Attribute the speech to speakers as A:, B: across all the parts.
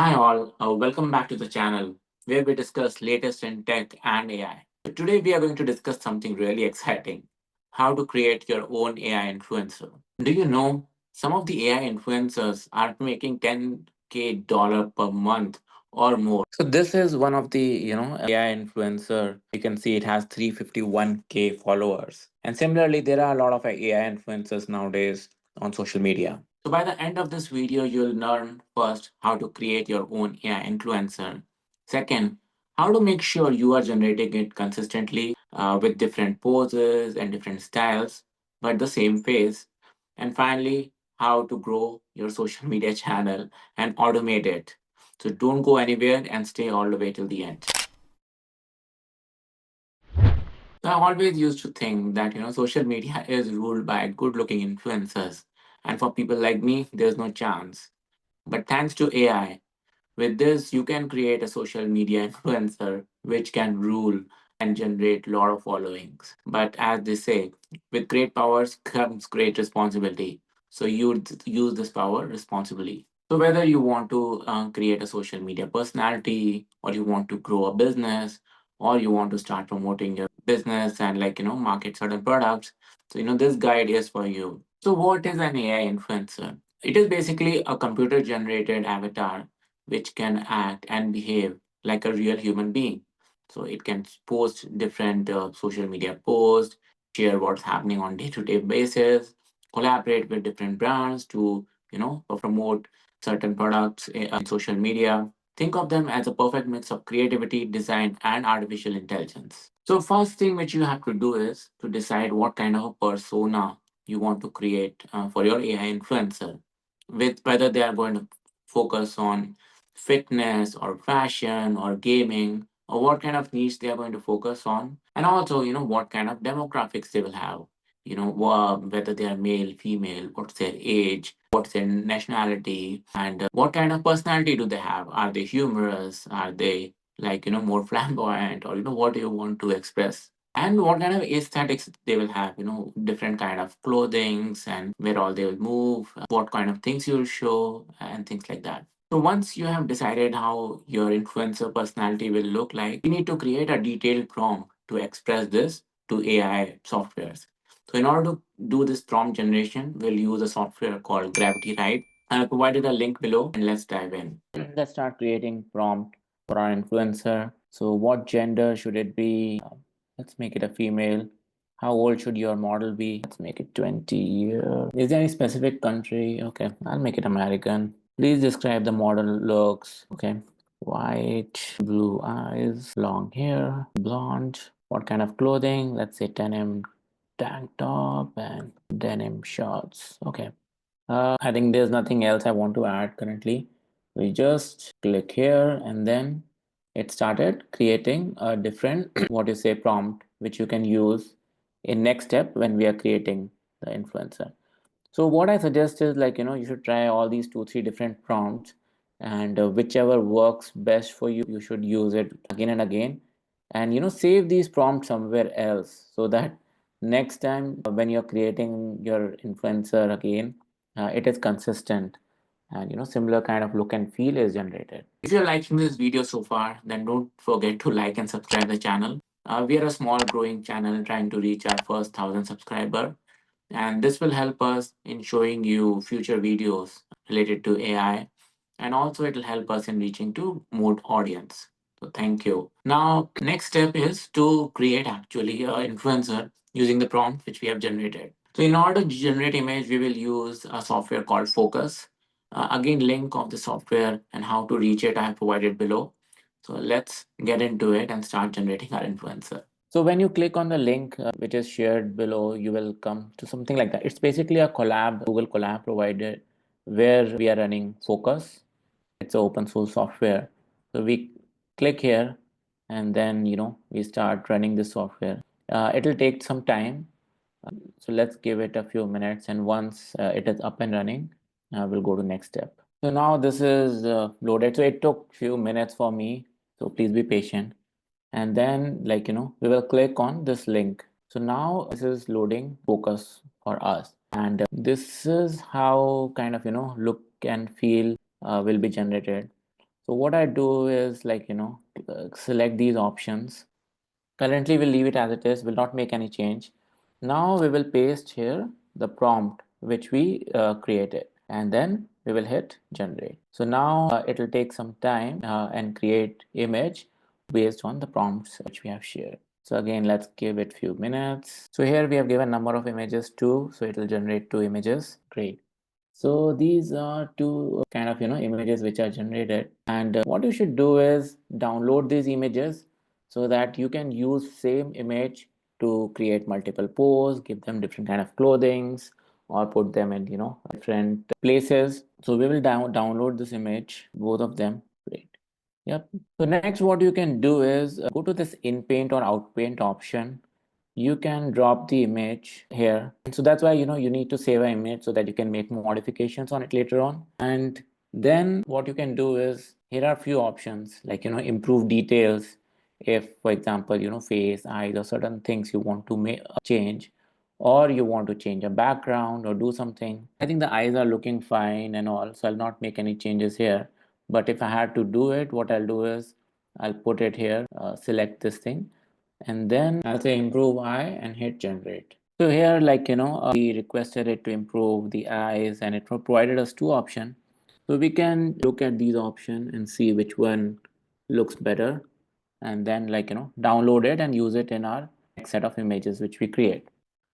A: Hi all, welcome back to the channel where we discuss latest in tech and AI. So today we are going to discuss something really exciting, how to create your own AI influencer. Do you know some of the AI influencers are making 10K dollar per month or more. So this is one of the, AI influencer. You can see it has 351K followers. And similarly, there are a lot of AI influencers nowadays on social media. So by the end of this video, you'll learn first how to create your own AI influencer. Second, how to make sure you are generating it consistently with different poses and different styles, but the same face. And finally, how to grow your social media channel and automate it. So don't go anywhere and stay all the way till the end. So I always used to think that social media is ruled by good-looking influencers, and for people like me, there's no chance. But thanks to AI, with this you can create a social media influencer which can rule and generate a lot of followings. But as they say, with great powers comes great responsibility. So you use this power responsibly. So whether you want to create a social media personality, or you want to grow a business, or you want to start promoting your business and market certain products, so this guide is for you. So what is an AI influencer? It is basically a computer generated avatar which can act and behave like a real human being. So it can post different social media posts, share what's happening on day-to-day basis, collaborate with different brands to promote certain products in social media. Think of them as a perfect mix of creativity, design, and artificial intelligence. So first thing which you have to do is to decide what kind of a persona you want to create for your AI influencer, with whether they are going to focus on fitness or fashion or gaming, or what kind of niche they are going to focus on, and also what kind of demographics they will have, whether they are male, female, what's their age, what's their nationality, and what kind of personality do they have. Are they humorous? Are they more flamboyant, or what do you want to express, and what kind of aesthetics they will have, different kind of clothings and where all they will move, what kind of things you'll show, and things like that. So once you have decided how your influencer personality will look like, you need to create a detailed prompt to express this to AI softwares. So in order to do this prompt generation, we'll use a software called Gravity Ride. I provided a link below, and let's dive in. Let's start creating prompt for our influencer. So what gender should it be? Let's make it a female. How old should your model be? Let's make it 20 years. Is there any specific country? Okay, I'll make it American. Please describe the model looks. Okay. White, blue eyes, long hair, blonde. What kind of clothing? Let's say denim tank top and denim shorts. Okay. I think there's nothing else I want to add currently. We just click here, and then it started creating a different what you say prompt which you can use in next step when we are creating the influencer. So what I suggest is you should try all these 2 3 different prompts, and whichever works best for you, you should use it again and again, and save these prompts somewhere else so that next time when you're creating your influencer again, it is consistent, and similar kind of look and feel is generated. If you're liking this video so far, then don't forget to like and subscribe the channel. We are a small growing channel trying to reach our first 1,000 subscriber, and this will help us in showing you future videos related to AI, and also it will help us in reaching to more audience. So thank you. Now, next step is to create actually an influencer using the prompt which we have generated. So in order to generate image, we will use a software called Fooocus. Again, link of the software and how to reach it I have provided below. So let's get into it and start generating our influencer. So when you click on the link which is shared below, you will come to something like that. It's basically a collab, Google Colab provided, where we are running Fooocus. It's an open source software. So we click here, and then we start running this software. It'll take some time. So let's give it a few minutes, and once it is up and running, we'll go to next step. So now this is loaded. So it took few minutes for me. So please be patient. And then we will click on this link. So now this is loading Fooocus for us, and this is how kind of look and feel will be generated. So what I do is select these options. Currently, we'll leave it as it is, will not make any change. Now we will paste here the prompt which we created, and then we will hit generate. So now it will take some time and create image based on the prompts which we have shared. So again, let's give it few minutes. So here we have given number of images too, so it will generate 2 images. Great. So these are two kind of images which are generated, and what you should do is download these images so that you can use same image to create multiple poses, give them different kind of clothings, or put them in different places. So we will download this image, both of them. Great. Yep. So next what you can do is go to this in paint or out paint option. You can drop the image here. So that's why you need to save an image so that you can make modifications on it later on. And then what you can do is here are a few options like improve details. If for example face, eyes, or certain things you want to make change, or you want to change a background or do something. I think the eyes are looking fine and all, so I'll not make any changes here. But if I had to do it, what I'll do is I'll put it here, select this thing, and then I'll say improve eye and hit generate. So here we requested it to improve the eyes and it provided us two options. So we can look at these options and see which one looks better, and then download it and use it in our next set of images which we create.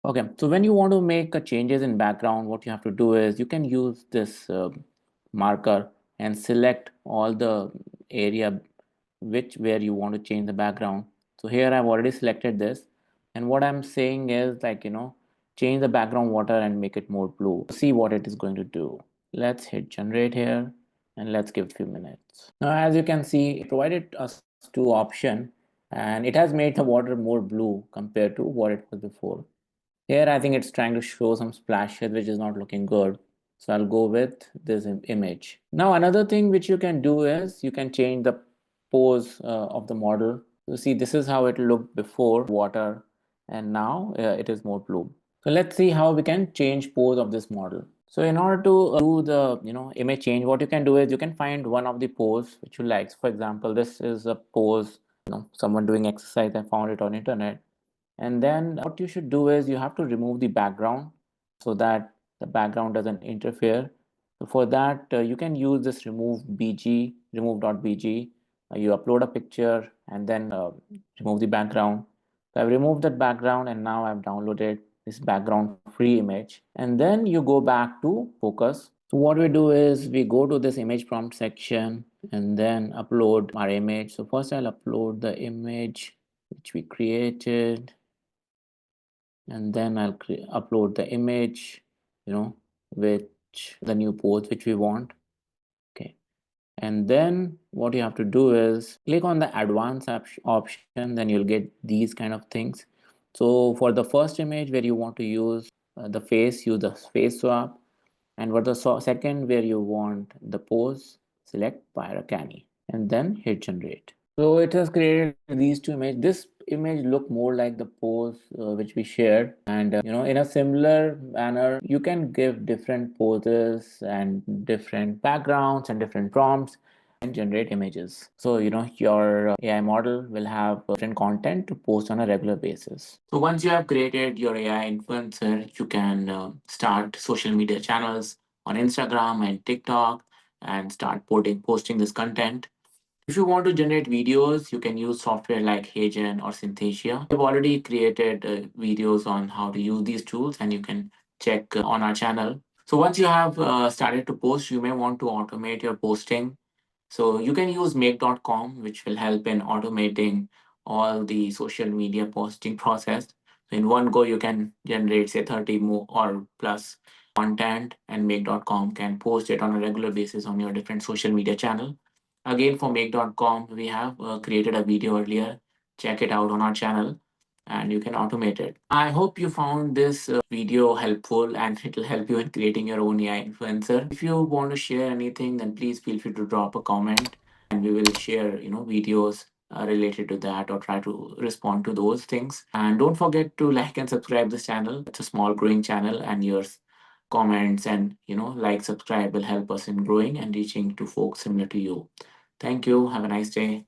A: Okay, so when you want to make changes in background, what you have to do is you can use this marker and select all the area where you want to change the background. So here I've already selected this, and what I'm saying is change the background water and make it more blue. See what it is going to do. Let's hit generate here and let's give a few minutes. Now as you can see, it provided us two options and it has made the water more blue compared to what it was before. Here, I think it's trying to show some splashes, which is not looking good. So I'll go with this image. Now, another thing which you can do is you can change the pose of the model. You see, this is how it looked before water, and now it is more blue. So let's see how we can change pose of this model. So in order to do the image change, what you can do is you can find one of the pose which you like. For example, this is a pose, someone doing exercise. I found it on internet. And then what you should do is you have to remove the background so that the background doesn't interfere. So for that, you can use this remove.bg. You upload a picture and then remove the background. So I've removed that background and now I've downloaded this background free image. And then you go back to Fooocus. So what we do is we go to this image prompt section and then upload our image. So first I'll upload the image which we created, and then I'll upload the image, which the new pose which we want. Okay. And then what you have to do is click on the advanced option, then you'll get these kind of things. So for the first image where you want to use the face, use the face swap. And for the second where you want the pose, select Pyrocani and then hit generate. So it has created these two images. This image look more like the pose which we shared, and in a similar manner you can give different poses and different backgrounds and different prompts and generate images. So your AI model will have different content to post on a regular basis. So once you have created your AI influencer, you can start social media channels on Instagram and TikTok and start posting this content. If you want to generate videos, you can use software like Hagen or Synthesia. We've already created videos on how to use these tools, and you can check on our channel. So once you have started to post, you may want to automate your posting. So you can use make.com, which will help in automating all the social media posting process. So in one go, you can generate say 30 more or plus content, and make.com can post it on a regular basis on your different social media channel. Again, for make.com, we have created a video earlier. Check it out on our channel and you can automate it. I hope you found this video helpful and it will help you in creating your own AI influencer. If you want to share anything, then please feel free to drop a comment and we will share, videos related to that or try to respond to those things. And don't forget to like and subscribe this channel. It's a small growing channel and yours comments and like subscribe will help us in growing and reaching to folks similar to you. Thank you. Have a nice day.